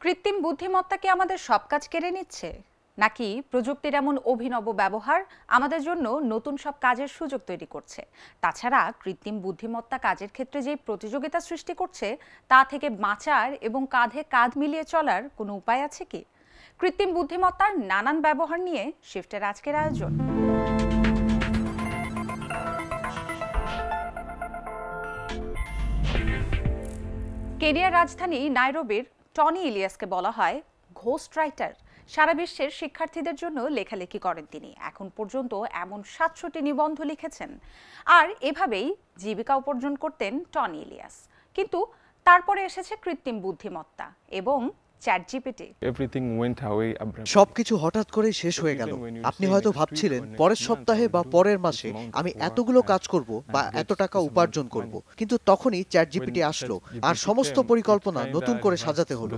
কৃত্রিম বুদ্ধিমত্তা কি আমাদের সব কাজ কেড়ে নিচ্ছে, নাকি প্রযুক্তির এমন অভিনব ব্যবহার আমাদের জন্য নতুন সব কাজের সুযোগ তৈরি করছে? তাছাড়া কৃত্রিম বুদ্ধিমত্তা কাজের ক্ষেত্রে যে প্রতিযোগিতা সৃষ্টি করছে, তা থেকে বাঁচার এবং কাঁধে কাঁধ মিলিয়ে চলার কোনো উপায় আছে কি? কৃত্রিম বুদ্ধিমত্তার নানান ব্যবহার নিয়ে শিফটের আজকের আয়োজন। কেনিয়ার রাজধানী নাইরোবির টনি ইলিয়াসকে বলা হয় ঘোস্ট রাইটার। সারা বিশ্বের শিক্ষার্থীদের জন্য লেখালেখি করেন তিনি। এখন পর্যন্ত এমন ৭০০টি নিবন্ধ লিখেছেন। আর এভাবেই জীবিকা উপার্জন করতেন টনি ইলিয়াস। কিন্তু তারপরে এসেছে কৃত্রিম বুদ্ধিমত্তা এবং চ্যাটজিপিটি। সবকিছু হঠাৎ করে শেষ হয়ে গেল। আপনি হয়তো ভাবছিলেন পরের সপ্তাহে বা পরের মাসে আমি এতগুলো কাজ করব বা এত টাকা উপার্জন করব, কিন্তু তখনই চ্যাটজিপিটি আসলো আর সমস্ত পরিকল্পনা নতুন করে সাজাতে হলো।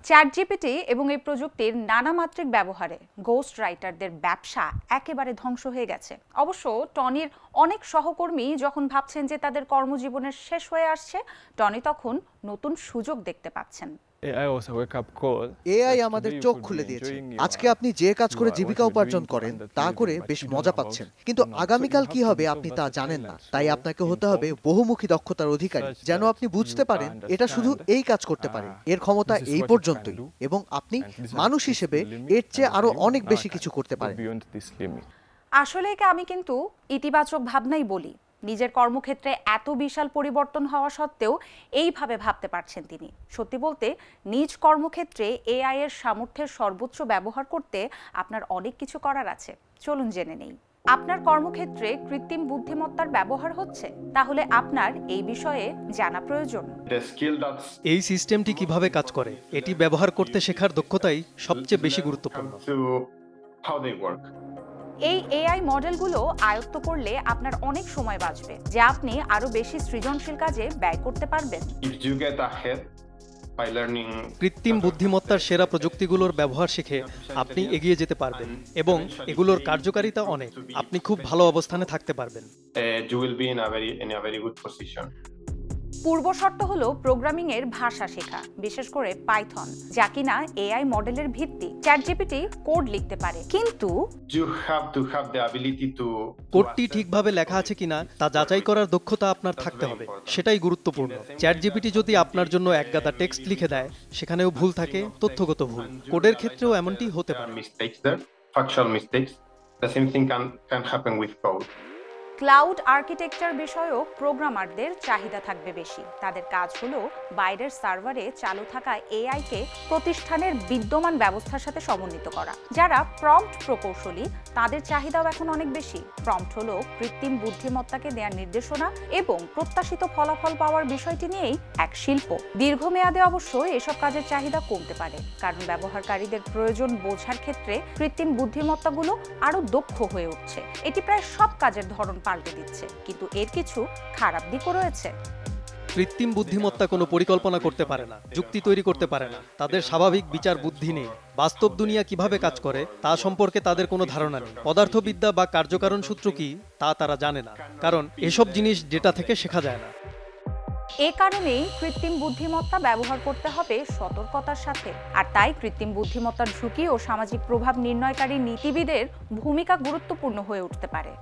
চ্যাটজিপিটি এবং এই প্রযুক্তির নানামাত্রিক ব্যবহারে ঘোস্ট রাইটারদের ব্যবসা একেবারে ধ্বংস হয়ে গেছে। অবশ্য টনির অনেক সহকর্মী যখন ভাবছেন যে তাদের কর্মজীবনের শেষ হয়ে আসছে, টনি তখন নতুন সুযোগ দেখতে পাচ্ছেন। এআই আমাদের চোখ খুলে দিয়েছে। আজকে আপনি যে কাজ করে জীবিকা উপার্জন করেন তা করে বেশ মজা পাচ্ছেন, কিন্তু আগামীকাল কি হবে আপনি তা জানেন না। তাই আপনাকে হতে হবে বহুমুখী দক্ষতার অধিকারী, যেন আপনি বুঝতে পারেন এটা শুধু এই কাজ করতে পারে, এর ক্ষমতা এই পর্যন্তই, এবং আপনি মানুষ হিসেবে এর চেয়ে আরো অনেক বেশি কিছু করতে পারেন। আসলে আমি কিন্তু ইতিবাচক ভাবনাই বলি। নিজের কর্মক্ষেত্রে এত বিশাল পরিবর্তন হওয়া সত্ত্বেও এইভাবে ভাবতে পারছেন তিনি। সত্যি বলতে নিজ কর্মক্ষেত্রে এআই এর সামর্থ্যের সর্বোচ্চ ব্যবহার করতে আপনার অনেক কিছু করার আছে। চলুন জেনে নেই। আপনার কর্মক্ষেত্রে কৃত্রিম বুদ্ধিমত্তার ব্যবহার হচ্ছে, তাহলে আপনার এই বিষয়ে জানা প্রয়োজন। এই সিস্টেমটি কিভাবে কাজ করে এটি ব্যবহার করতে শেখার দক্ষতাই সবচেয়ে বেশি গুরুত্বপূর্ণ। এই এআই মডেলগুলো আয়ত্ত করলে আপনার অনেক সময় বাঁচবে, যা আপনি আরো বেশি সৃজনশীল কাজে ব্যয় করতে পারবেন। কৃত্রিম বুদ্ধিমত্তার সেরা প্রযুক্তিগুলোর ব্যবহার শিখে আপনি এগিয়ে যেতে পারবেন এবং এগুলোর কার্যকারিতা অনেক। আপনি খুব ভালো অবস্থানে থাকতে পারবেন। পূর্ব শর্ত হলো প্রোগ্রামিং এর ভাষা শেখা, বিশেষ করে পাইথন, যা কিনা এআই মডেলের ভিত্তি। চ্যাটজিপিটি কোড লিখতে পারে, কিন্তু কোডটি ঠিকভাবে লেখা আছে কিনা তা যাচাই করার দক্ষতা আপনার থাকতে হবে, সেটাই গুরুত্বপূর্ণ। চ্যাটজিপিটি যদি আপনার জন্য একগাদা টেক্সট লিখে দেয়, সেখানেও ভুল থাকে, তথ্যগত ভুল। কোডের ক্ষেত্রেও এমনটি হতে পারে। ক্লাউড আর্কিটেকচার বিষয়ক প্রোগ্রামারদের চাহিদা থাকবে বেশি। তাদের কাজ হলো বাইরের সার্ভারে চালু থাকা এআই কে প্রতিষ্ঠানের বিদ্যমান ব্যবস্থার সাথে সমন্বিত করা। যারা প্রম্পট প্রকৌশলী, তাদের চাহিদাও এখন অনেক বেশি। প্রম্পট হলো কৃত্রিম বুদ্ধিমত্তাকে দেওয়ার নির্দেশনা এবং প্রত্যাশিত ফলাফল পাওয়ার বিষয়টি নিয়েই এক শিল্প। দীর্ঘমেয়াদে অবশ্য এসব কাজের চাহিদা কমতে পারে, কারণ ব্যবহারকারীদের প্রয়োজন বোঝার ক্ষেত্রে কৃত্রিম বুদ্ধিমত্তাগুলো আরো দক্ষ হয়ে উঠছে। এটি প্রায় সব কাজের ধরন পাল্টে দিচ্ছে, কিন্তু এর কিছু খারাপ দিকও রয়েছে। কৃত্রিম বুদ্ধিমত্তা কোনো পরিকল্পনা করতে পারে না, যুক্তি তৈরি করতে পারে না। তাদের স্বাভাবিক বিচার বুদ্ধি নেই। বাস্তব দুনিয়া কিভাবে কাজ করে তা সম্পর্কে তাদের কোনো ধারণা নেই। পদার্থবিদ্যা বা কার্যকারণ সূত্র কি তা তারা জানে না, কারণ এসব জিনিস ডেটা থেকে শেখা যায় না। এ কারণেই কৃত্রিম বুদ্ধিমত্তা ব্যবহার করতে হবে সতর্কতার সাথে। আর তাই কৃত্রিম বুদ্ধিমত্তার ঝুঁকি ও সামাজিক প্রভাব নির্ণয়কারী নীতিবিদের ভূমিকা গুরুত্বপূর্ণ হয়ে উঠতে পারে।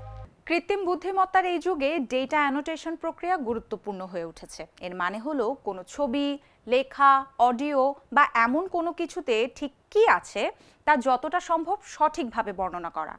কৃত্রিম বুদ্ধিমত্তার এই যুগে ডেটা অ্যানোটেশন প্রক্রিয়া গুরুত্বপূর্ণ হয়ে উঠেছে। এর মানে হলো কোনো ছবি, লেখা, অডিও বা এমন কোনো কিছুতে ঠিক কি আছে তা যতটা সম্ভব সঠিকভাবে বর্ণনা করা।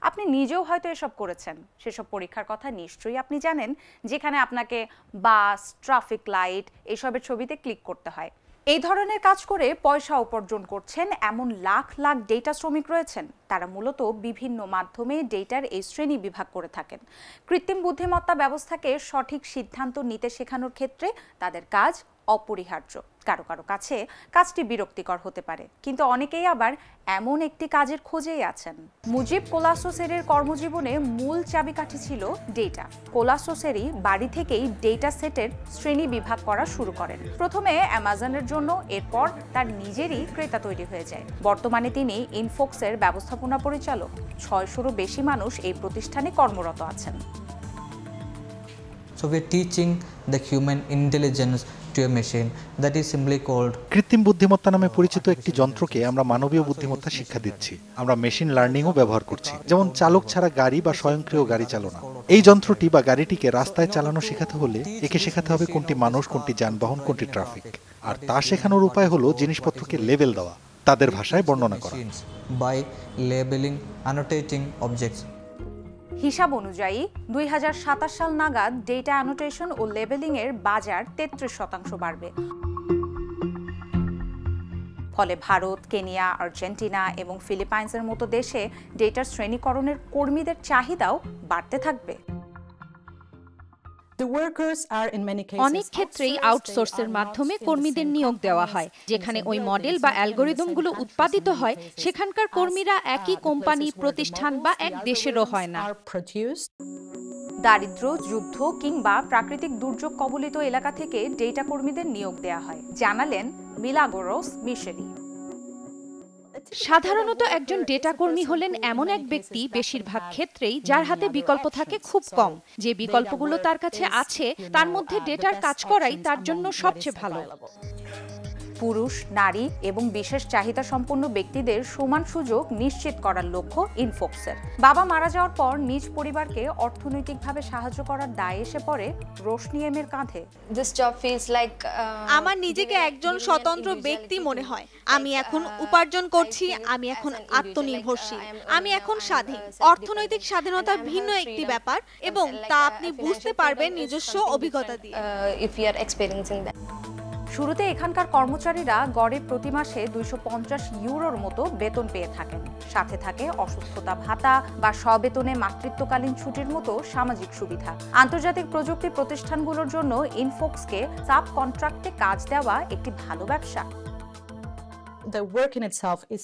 আপনি নিজেও হয়তো এসব করেছেন। সেসব পরীক্ষার কথা নিশ্চয়ই আপনি জানেন, যেখানে আপনাকে বাস, ট্রাফিক লাইট এসবের ছবিতে ক্লিক করতে হয়। এই ধরনের কাজ করে পয়সা উপার্জন করছেন এমন লাখ লাখ ডেটা শ্রমিক রয়েছেন। তারা মূলত বিভিন্ন মাধ্যমে ডেটার এই শ্রেণী বিভাগ করে থাকেন। কৃত্রিম বুদ্ধিমত্তা ব্যবস্থাকে সঠিক সিদ্ধান্ত নিতে শেখানোর ক্ষেত্রে তাদের কাজ অপরিহার্য। কারো কারো কাছে কাজটি বিরক্তিকর হতে পারে, কিন্তু অনেকেই আবার এমন একটি কাজের খোঁজেই আছেন। মুজিব কোলাসোসেরির কর্মজীবনে মূল চাবিকাঠি ছিল ডেটা। কোলাসোসেরি বাড়ি থেকেই ডেটা সেটের শ্রেণী বিভাগ করা শুরু করেন। প্রথমে অ্যামাজনের জন্য, এরপর তার নিজেরই ক্রেতা তৈরি হয়ে যায়। বর্তমানে তিনি ইনফোক্সের ব্যবস্থাপনা পরিচালক। 600-রও বেশি মানুষ এই প্রতিষ্ঠানে কর্মরত আছেন। So we are teaching the human intelligence to software machine that is simply called কৃত্রিম বুদ্ধিমত্তা নামে পরিচিত একটি যন্ত্রকে আমরা মানবীয় বুদ্ধিমত্তা শিক্ষা দিচ্ছি। আমরা মেশিন লার্নিংও ব্যবহার করছি, যেমন চালক ছাড়া গাড়ি বা স্বয়ংক্রিয় গাড়ি চালনা। এই যন্ত্রটি বা গাড়িটিকে রাস্তায় চালানো শেখাতে হলে একে শেখাতে হবে কোনটি মানুষ, কোনটি যানবাহন, কোনটি ট্রাফিক। আর তা শেখানোর উপায় হলো জিনিসপত্রকে লেবেল দেওয়া, তাদের ভাষায় বর্ণনা করা। by labeling, annotating objects. হিসাব অনুযায়ী 2027 সাল নাগাদ ডেটা অ্যানোটেশন ও লেবেলিং এর বাজার 33% বাড়বে। ফলে ভারত, কেনিয়া, আর্জেন্টিনা এবং ফিলিপাইন্সের মতো দেশে ডেটার শ্রেণীকরণের কর্মীদের চাহিদাও বাড়তে থাকবে। অনেক ক্ষেত্রেই আউটসোর্সের মাধ্যমে কর্মীদের নিয়োগ দেওয়া হয়, যেখানে ওই মডেল বা অ্যালগরিদমগুলো উৎপাদিত হয় সেখানকার কর্মীরা একই কোম্পানি, প্রতিষ্ঠান বা এক দেশেরও হয় না। দারিদ্র্য, যুদ্ধ কিংবা প্রাকৃতিক দুর্যোগ কবলিত এলাকা থেকে ডেটা কর্মীদের নিয়োগ দেওয়া হয়, জানালেন মিলাগোরস মিশেলি। সাধারণত একজন ডেটা কর্মী হলেন এমন এক ব্যক্তি বেশিরভাগ ক্ষেত্রেই যার হাতে বিকল্প থাকে খুব কম। যে বিকল্পগুলো তার কাছে আছে তার মধ্যে ডেটার কাজ করাই তার জন্য সবচেয়ে ভালো। পুরুষ, নারী এবং বিশেষ চাহিদা সম্পন্ন ব্যক্তিদের সমান সুযোগ নিশ্চিত করার লক্ষ্য ইনফোক্সের। বাবা মারা যাওয়ার পর নিজ পরিবারকে অর্থনৈতিকভাবে সাহায্য করার দায় এসে পড়ে রোশনি এমের কাঁধে। আমার নিজেকে একজন স্বতন্ত্র ব্যক্তি মনে হয়। আমি এখন উপার্জন করছি, আমি এখন আত্মনির্ভরশীল, আমি এখন স্বাধীন। অর্থনৈতিক স্বাধীনতা ভিন্ন একটি ব্যাপার এবং তা আপনি বুঝতে পারবেন নিজস্ব অভিজ্ঞতা দিয়ে। শুরুতে এখানকার কর্মচারীরা গড়ে প্রতি মাসে 250 ইউরোর মতো বেতন পেয়ে থাকেন। সাথে থাকে অসুস্থতা ভাতা বা স্ববেতনে মাতৃত্বকালীন ছুটির মতো সামাজিক সুবিধা। আন্তর্জাতিক প্রযুক্তি প্রতিষ্ঠানগুলোর জন্য ইনফোক্সকে সাব কন্ট্রাক্টে কাজ দেওয়া একটি ভালো ব্যবসা।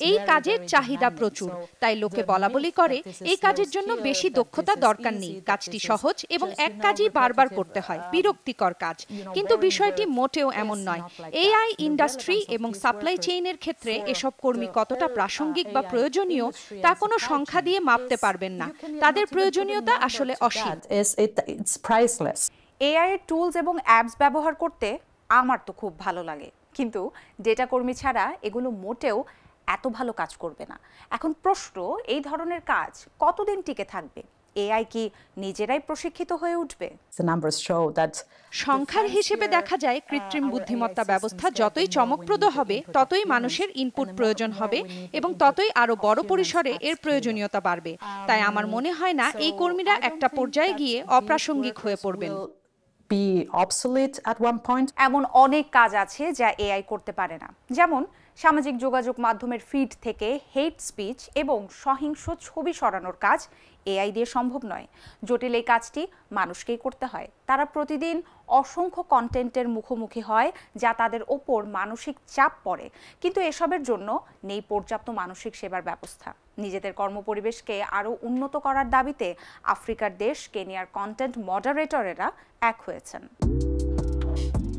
এই কাজের চাহিদা প্রচুর, তাই লোকে বলাবলি করে এই কাজের জন্য বেশি দক্ষতা দরকার নেই, কাজটি সহজ এবং এক কাজই বারবার করতে হয়, বিরক্তিকর কাজ। কিন্তু বিষয়টি মোটেও এমন নয়। এআই ইন্ডাস্ট্রি এবং সাপ্লাই চেইনের ক্ষেত্রে এসব কর্মী কতটা প্রাসঙ্গিক বা প্রয়োজনীয় তা কোনো সংখ্যা দিয়ে মাপতে পারবেন না। তাদের প্রয়োজনীয়তা আসলে অসীম। এআই এর টুলস এবং অ্যাপস ব্যবহার করতে আমার তো খুব ভালো লাগে, কিন্তু ডেটা কর্মী ছাড়া এগুলো মোটেও এত ভালো কাজ করবে না। এখন প্রশ্ন, এই ধরনের কাজ কতদিন টিকে থাকবে? এআই কি নিজেরাই প্রশিক্ষিত হয়ে উঠবে? সংখ্যার হিসেবে দেখা যায় কৃত্রিম বুদ্ধিমত্তা ব্যবস্থা যতই চমকপ্রদ হবে ততই মানুষের ইনপুট প্রয়োজন হবে এবং ততই আরো বড় পরিসরে এর প্রয়োজনীয়তা বাড়বে। তাই আমার মনে হয় না এই কর্মীরা একটা পর্যায়ে গিয়ে অপ্রাসঙ্গিক হয়ে পড়বেন। এমন অনেক কাজ আছে যা এআই করতে পারে না, যেমন সামাজিক যোগাযোগ মাধ্যমের ফিড থেকে হেট স্পিচ এবং সহিংস ছবি সরানোর কাজ এআই দিয়ে সম্ভব নয়। জটিল এই কাজটি মানুষকেই করতে হয়। তারা প্রতিদিন অসংখ্য কন্টেন্টের মুখোমুখি হয় যা তাদের ওপর মানসিক চাপ পড়ে, কিন্তু এসবের জন্য নেই পর্যাপ্ত মানসিক সেবার ব্যবস্থা। নিজেদের কর্মপরিবেশকে আরও উন্নত করার দাবিতে আফ্রিকার দেশ কেনিয়ার কন্টেন্ট মডারেটরেরা এক হয়েছেন।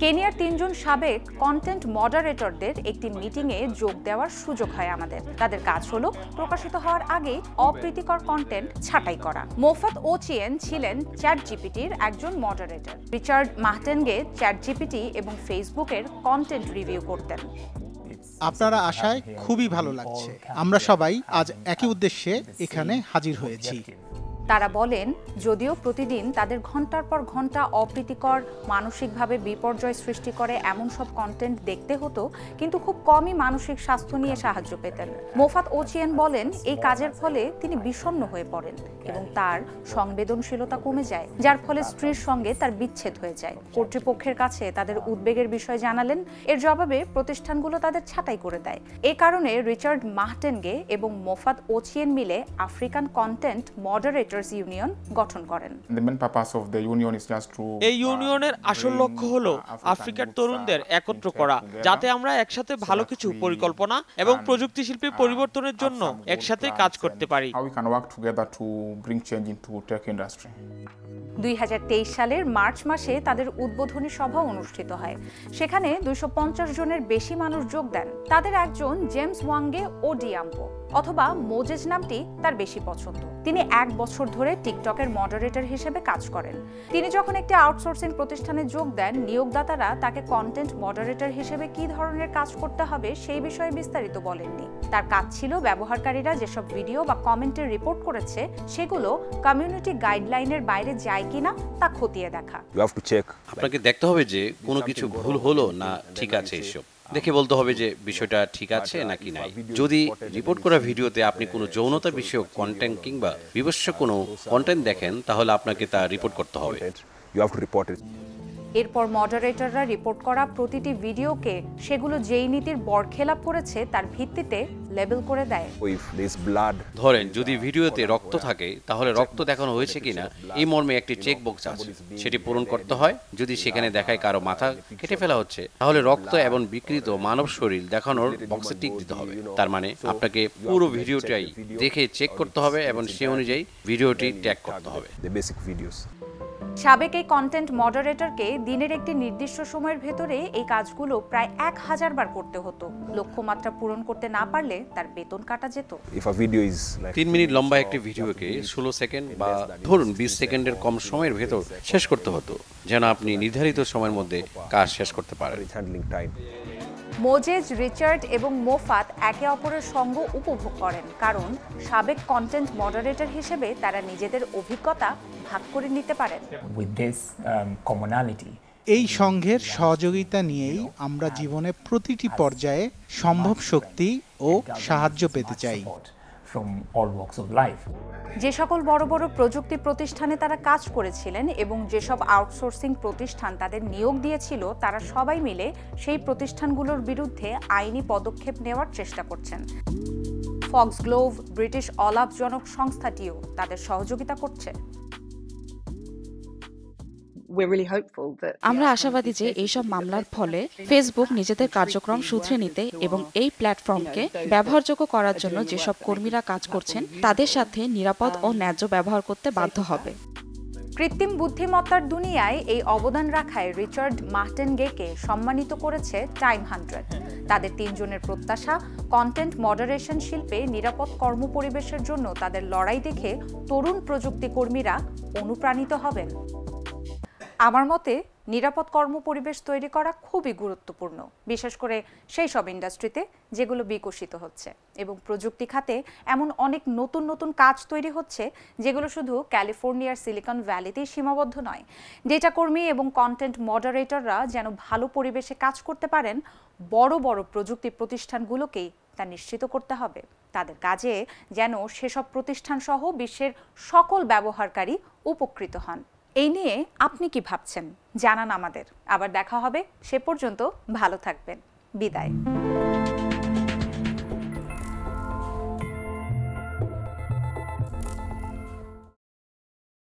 কেনিয়ার 3 জন সাবেক কন্টেন্ট মডারেটরদের একটি মিটিংয়ে যোগ দেওয়ার সুযোগ হয় আমাদের। তাদের কাজ হলো প্রকাশিত হওয়ার আগে অপ্রীতিকর কন্টেন্ট ছাঁটাই করা। মোফাত ওচিয়েন ছিলেন চ্যাট জিপিটির একজন মডারেটর। রিচার্ড মাহটেনগে চ্যাট জিপিটি এবং ফেসবুকের কন্টেন্ট রিভিউ করতেন। আপনারা আশায় খুবই ভালো লাগছে। আমরা সবাই আজ একই উদ্দেশ্যে এখানে হাজির হয়েছি। তারা বলেন, যদিও প্রতিদিন তাদের ঘন্টার পর ঘন্টা অপ্রীতিকর, মানসিকভাবে বিপর্যয় সৃষ্টি করে এমন সব কন্টেন্ট দেখতে হতো, কিন্তু খুব কমই মানসিক স্বাস্থ্য নিয়ে সাহায্য পেতেন। মোফাত ওচিয়েন বলেন, এই কাজের ফলে তিনি বিষণ্ণ হয়ে পড়েন এবং তার সংবেদনশীলতা কমে যায়, যার ফলে স্ত্রীর সঙ্গে তার বিচ্ছেদ হয়ে যায়। কর্তৃপক্ষের কাছে তাদের উদ্বেগের বিষয় জানালেন। এর জবাবে প্রতিষ্ঠানগুলো তাদের ছাঁটাই করে দেয়। এ কারণে রিচার্ড মাহটেনগে এবং মোফাত ওচিয়েন মিলে আফ্রিকান কন্টেন্ট মডারেটর ইউনিয়ন গঠন করেন। এই ইউনিয়নের আসল লক্ষ্য হলো আফ্রিকার তরুণদের একত্র করা, যাতে আমরা একসাথে ভালো কিছু পরিকল্পনা এবং প্রযুক্তি শিল্পে পরিবর্তনের জন্য একসাথে কাজ করতে পারি। 2023 সালের মার্চ মাসে তাদের উদ্বোধনী সভা অনুষ্ঠিত হয়। সেখানে 250 জনের বেশি মানুষ যোগ দেন। তাদের একজন জেমস ওয়াঙ্গে ওডিয়াম্পো। অথবা মোজেজ নামটি তার বেশি পছন্দ। তিনি 1 বছর ধরে টিকটকের মডারেটর হিসেবে কাজ করেন। তিনি যখন একটি আউটসোর্সিং প্রতিষ্ঠানে যোগ দেন, নিয়োগদাতারা তাকে কন্টেন্ট মডারেটর হিসেবে কী ধরনের কাজ করতে হবে সেই বিষয়ে বিস্তারিত বলেননি। তার কাজ ছিল ব্যবহারকারীরা যেসব ভিডিও বা কমেন্টে রিপোর্ট করেছে সেগুলো কমিউনিটি গাইডলাইনের বাইরে যায় কিনা তা খতিয়ে দেখা। আপনাকে দেখতে হবে যে কোনো কিছু ভুল হলো না ঠিক আছে, এসব দেখে বলতে হবে যে বিষয়টা ঠিক আছে নাকি নাই। যদি রিপোর্ট করা ভিডিওতে আপনি কোনো যৌনতা বিষয়ক কন্টেন্ট কিংবা বিবস্ব কোনো কন্টেন্ট দেখেন, তাহলে আপনাকে তা রিপোর্ট করতে হবে। এরপর মডারেটররা রিপোর্ট করা প্রতিটি ভিডিওকে সেগুলো যেই নীতির বরখেলাপ করেছে তার ভিত্তিতে লেবেল করে দেয়। ধরেন যদি ভিডিওতে রক্ত থাকে, তাহলে রক্ত দেখানো হয়েছে কিনা এই মর্মে একটি চেক বক্স আছে, সেটি পূরণ করতে হয়। যদি সেখানে দেখায় কারো মাথা কেটে ফেলা হচ্ছে, তাহলে রক্ত এবং বিকৃত মানব শরীর দেখানোর বক্সে টিক দিতে হবে। তার মানে আপনাকে পুরো ভিডিওটাই দেখে চেক করতে হবে এবং সে অনুযায়ী ভিডিওটি ট্যাগ করতে হবে। সাবেক এই কন্টেন্ট মডারেটরকে দিনের একটি নির্দিষ্ট সময়ের ভেতরে এই কাজগুলো প্রায় 1000 বার করতে হতো। লক্ষ্যমাত্রা পূরণ করতে না পারলে তার বেতন কাটা যেত। 3 মিনিট লম্বা একটি ভিডিওকে 16 সেকেন্ড বা ধরুন 20 সেকেন্ডের কম সময়ের ভেতর শেষ করতে হতো, যেন আপনি নির্ধারিত সময়ের মধ্যে কাজ শেষ করতে পারেন। মোজেজ, রিচার্ড এবং মোফাত একে অপরের সঙ্গ উপভোগ করেন, কারণ সাবেক কন্টেন্ট মডারেটর হিসেবে তারা নিজেদের অভিজ্ঞতা ভাগ করে নিতে পারেন। এই সংঘের সহযোগিতা নিয়েই আমরা জীবনে প্রতিটি পর্যায়ে সম্ভব শক্তি ও সাহায্য পেতে চাই। যে সকল বড় বড় প্রযুক্তি প্রতিষ্ঠানে তারা কাজ করেছিলেন এবং যেসব আউটসোর্সিং প্রতিষ্ঠান তাদের নিয়োগ দিয়েছিল, তারা সবাই মিলে সেই প্রতিষ্ঠানগুলোর বিরুদ্ধে আইনি পদক্ষেপ নেওয়ার চেষ্টা করছেন। ফক্সগ্লোভ, ব্রিটিশ অলাভজনক সংস্থাটিও তাদের সহযোগিতা করছে। আমরা আশাবাদী যে এইসব মামলার ফলে ফেসবুক নিজেদের কার্যক্রম শুধরে নিতে এবং এই প্ল্যাটফর্মকে ব্যবহারযোগ্য করার জন্য যেসব কর্মীরা কাজ করছেন তাদের সাথে নিরাপদ ও ন্যায্য ব্যবহার করতে বাধ্য হবে। কৃত্রিম বুদ্ধিমত্তার দুনিয়ায় এই অবদান রাখায় রিচার্ড মার্টেনগেকে সম্মানিত করেছে টাইম 100। তাদের 3 জনের প্রত্যাশা, কন্টেন্ট মডারেশন শিল্পে নিরাপদ কর্মপরিবেশের জন্য তাদের লড়াই দেখে তরুণ প্রযুক্তি কর্মীরা অনুপ্রাণিত হবেন। আমার মতে নিরাপদ কর্মপরিবেশ তৈরি করা খুবই গুরুত্বপূর্ণ, বিশেষ করে সেই সব ইন্ডাস্ট্রিতে যেগুলো বিকশিত হচ্ছে, এবং প্রযুক্তি খাতে এমন অনেক নতুন নতুন কাজ তৈরি হচ্ছে যেগুলো শুধু ক্যালিফোর্নিয়ার সিলিকন ভ্যালিতেই সীমাবদ্ধ নয়। ডেটা কর্মী এবং কন্টেন্ট মডারেটররা যেন ভালো পরিবেশে কাজ করতে পারেন, বড় বড় প্রযুক্তি প্রতিষ্ঠানগুলোকেই তা নিশ্চিত করতে হবে। তাদের কাজে যেন সেসব প্রতিষ্ঠান সহ বিশ্বের সকল ব্যবহারকারী উপকৃত হন। এই নিয়ে আপনি কি ভাবছেন জানান আমাদের। আবার দেখা হবে, সে পর্যন্ত ভালো থাকবেন। বিদায়।